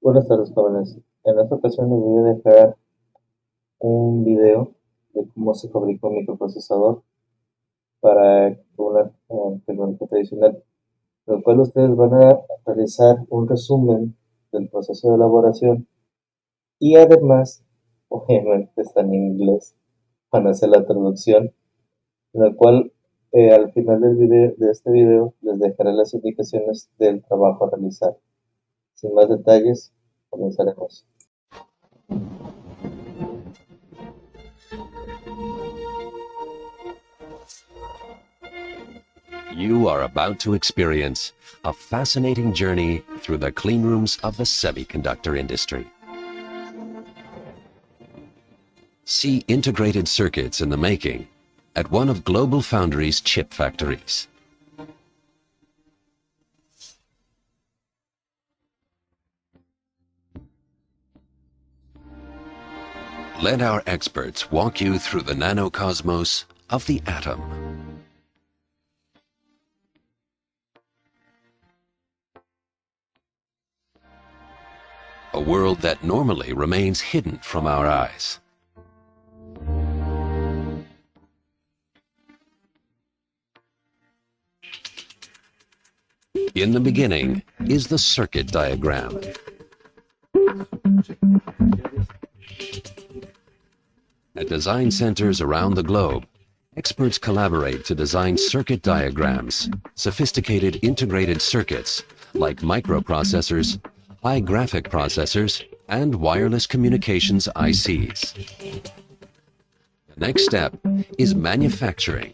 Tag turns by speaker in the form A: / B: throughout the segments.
A: Buenas tardes, jóvenes. En esta ocasión les voy a dejar un video de cómo se fabrica un microprocesador para una tecnología tradicional, en el cual ustedes van a realizar un resumen del proceso de elaboración y además, obviamente está en inglés, van a hacer la traducción, en el cual al final de este video les dejaré las indicaciones del trabajo a realizar. Sin más detalles, comenzaremos.
B: You are about to experience a fascinating journey through the clean rooms of the semiconductor industry. See integrated circuits in the making at one of Global Foundries' chip factories. Let our experts walk you through the nanocosmos of the atom. A world that normally remains hidden from our eyes. In the beginning is the circuit diagram. At design centers around the globe, experts collaborate to design circuit diagrams, sophisticated integrated circuits like microprocessors, high graphic processors, and wireless communications ICs. The next step is manufacturing.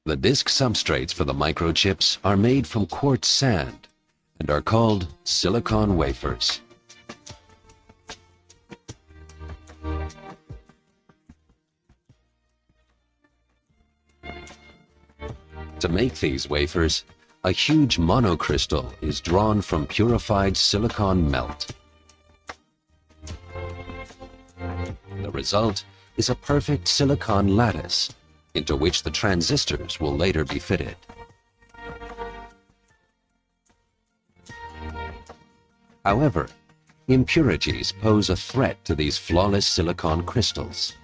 B: The disk substrates for the microchips are made from quartz sand and are called silicon wafers. To make these wafers, a huge monocrystal is drawn from purified silicon melt. The result is a perfect silicon lattice into which the transistors will later be fitted. However, impurities pose a threat to these flawless silicon crystals.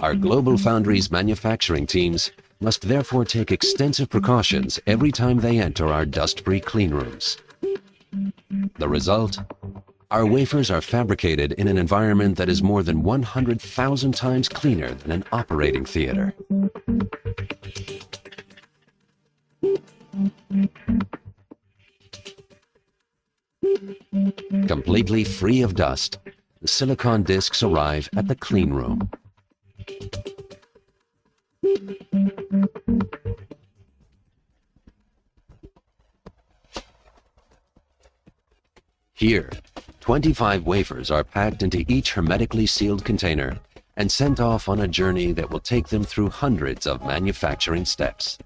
B: Our Global Foundries manufacturing teams must therefore take extensive precautions every time they enter our dust-free clean rooms. The result? Our wafers are fabricated in an environment that is more than 100,000 times cleaner than an operating theater. Completely free of dust, the silicon discs arrive at the clean room. Here, 25 wafers are packed into each hermetically sealed container and sent off on a journey that will take them through hundreds of manufacturing steps.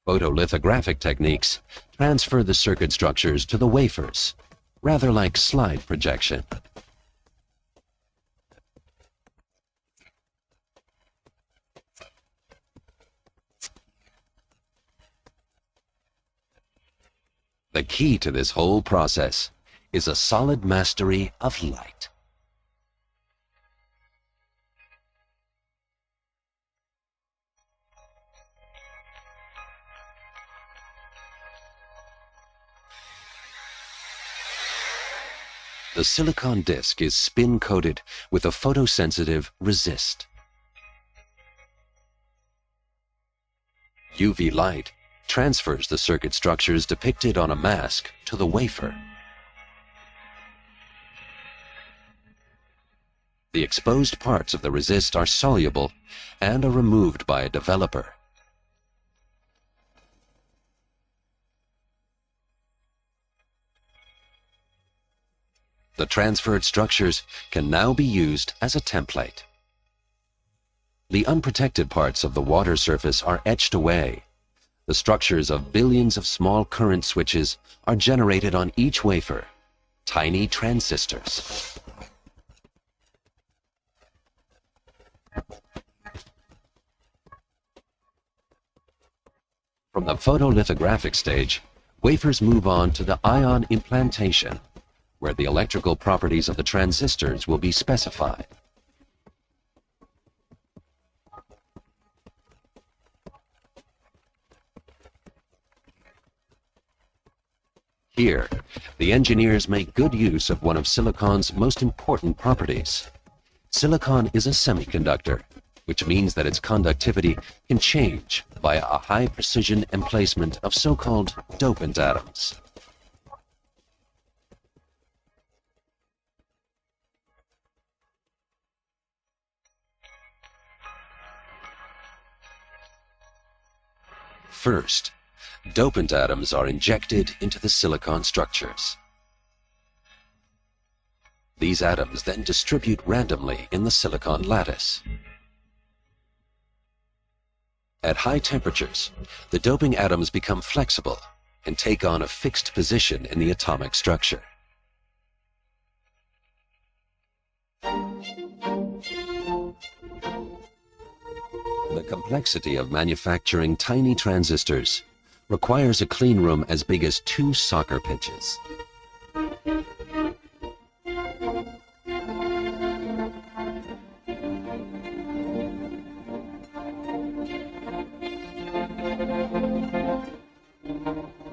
B: Photolithographic techniques transfer the circuit structures to the wafers, rather like slide projection. The key to this whole process is a solid mastery of light. The silicon disc is spin-coated with a photosensitive resist. UV light transfers the circuit structures depicted on a mask to the wafer. The exposed parts of the resist are soluble and are removed by a developer. The transferred structures can now be used as a template. The unprotected parts of the water surface are etched away. The structures of billions of small current switches are generated on each wafer, tiny transistors. From the photolithographic stage, wafers move on to the ion implantation, where the electrical properties of the transistors will be specified. Here, the engineers make good use of one of silicon's most important properties. Silicon is a semiconductor, which means that its conductivity can change via a high precision emplacement of so-called dopant atoms. First, dopant atoms are injected into the silicon structures. These atoms then distribute randomly in the silicon lattice. At high temperatures, the doping atoms become flexible and take on a fixed position in the atomic structure. The complexity of manufacturing tiny transistors requires a clean room as big as 2 soccer pitches.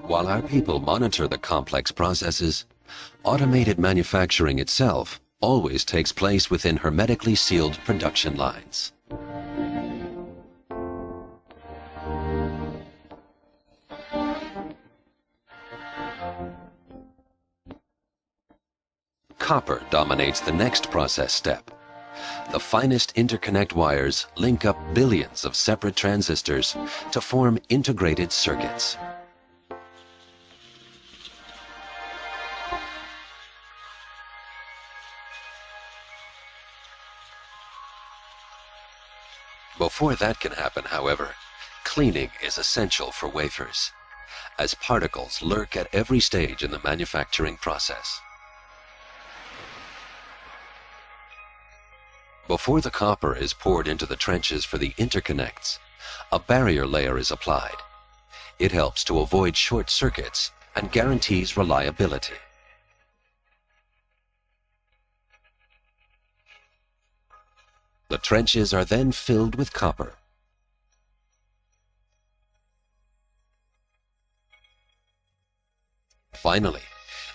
B: While our people monitor the complex processes, automated manufacturing itself always takes place within hermetically sealed production lines. Copper dominates the next process step. The finest interconnect wires link up billions of separate transistors to form integrated circuits. Before that can happen, however, cleaning is essential for wafers, as particles lurk at every stage in the manufacturing process. Before the copper is poured into the trenches for the interconnects, a barrier layer is applied. It helps to avoid short circuits and guarantees reliability. The trenches are then filled with copper. Finally,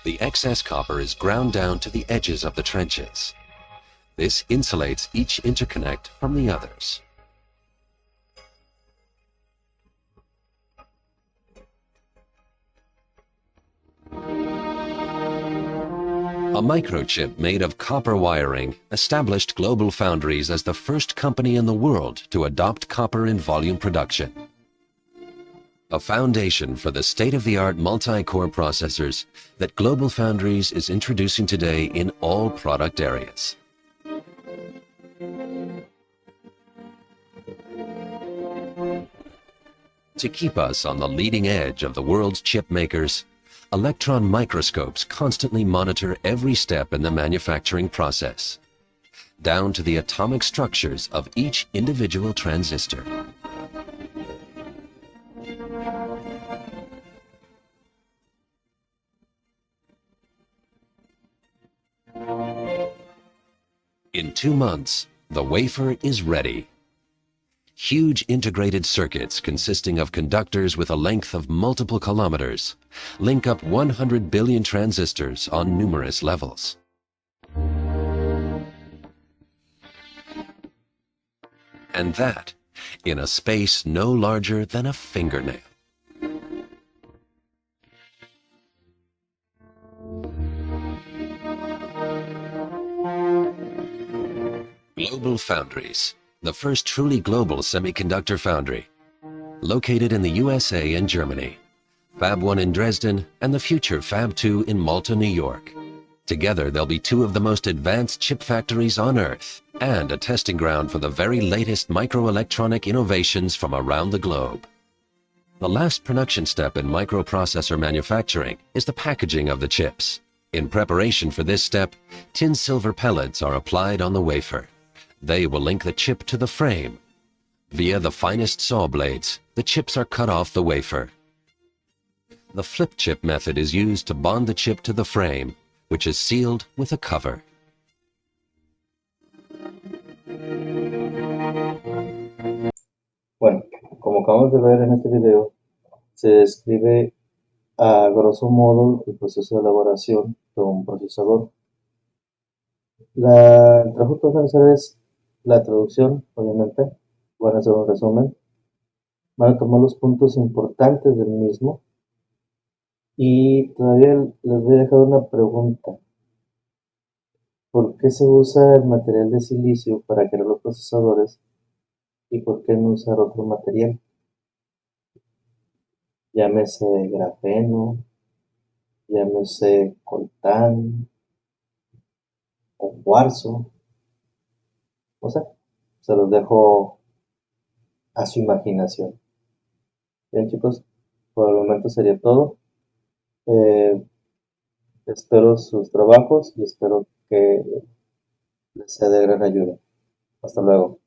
B: the excess copper is ground down to the edges of the trenches. This insulates each interconnect from the others. A microchip made of copper wiring established GlobalFoundries as the first company in the world to adopt copper in volume production. A foundation for the state-of-the-art multi-core processors that GlobalFoundries is introducing today in all product areas. To keep us on the leading edge of the world's chip makers, electron microscopes constantly monitor every step in the manufacturing process, down to the atomic structures of each individual transistor. In 2 months, the wafer is ready. Huge integrated circuits consisting of conductors with a length of multiple kilometers link up 100 billion transistors on numerous levels. And that in a space no larger than a fingernail. GlobalFoundries, the first truly global semiconductor foundry, located in the USA and Germany, Fab 1 in Dresden, and the future Fab 2 in Malta, New York. Together, they'll be two of the most advanced chip factories on Earth and a testing ground for the very latest microelectronic innovations from around the globe. The last production step in microprocessor manufacturing is the packaging of the chips. In preparation for this step, tin silver pellets are applied on the wafer. They will link the chip to the frame. Via the finest saw blades, the chips are cut off the wafer. The flip chip method is used to bond the chip to the frame, which is sealed with a cover.
A: Bueno, como acabamos de ver en este video, se describe a grosso modo el proceso de elaboración de un procesador. El trabajo que vamos a hacer es la traducción, obviamente. Van a hacer un resumen. Van a tomar los puntos importantes del mismo. Y todavía les voy a dejar una pregunta. ¿Por qué se usa el material de silicio para crear los procesadores? ¿Y por qué no usar otro material? Llámese grafeno, llámese coltán o cuarzo. No sé, se los dejo a su imaginación. Bien, chicos, por el momento sería todo. Espero sus trabajos y espero que les sea de gran ayuda. Hasta luego.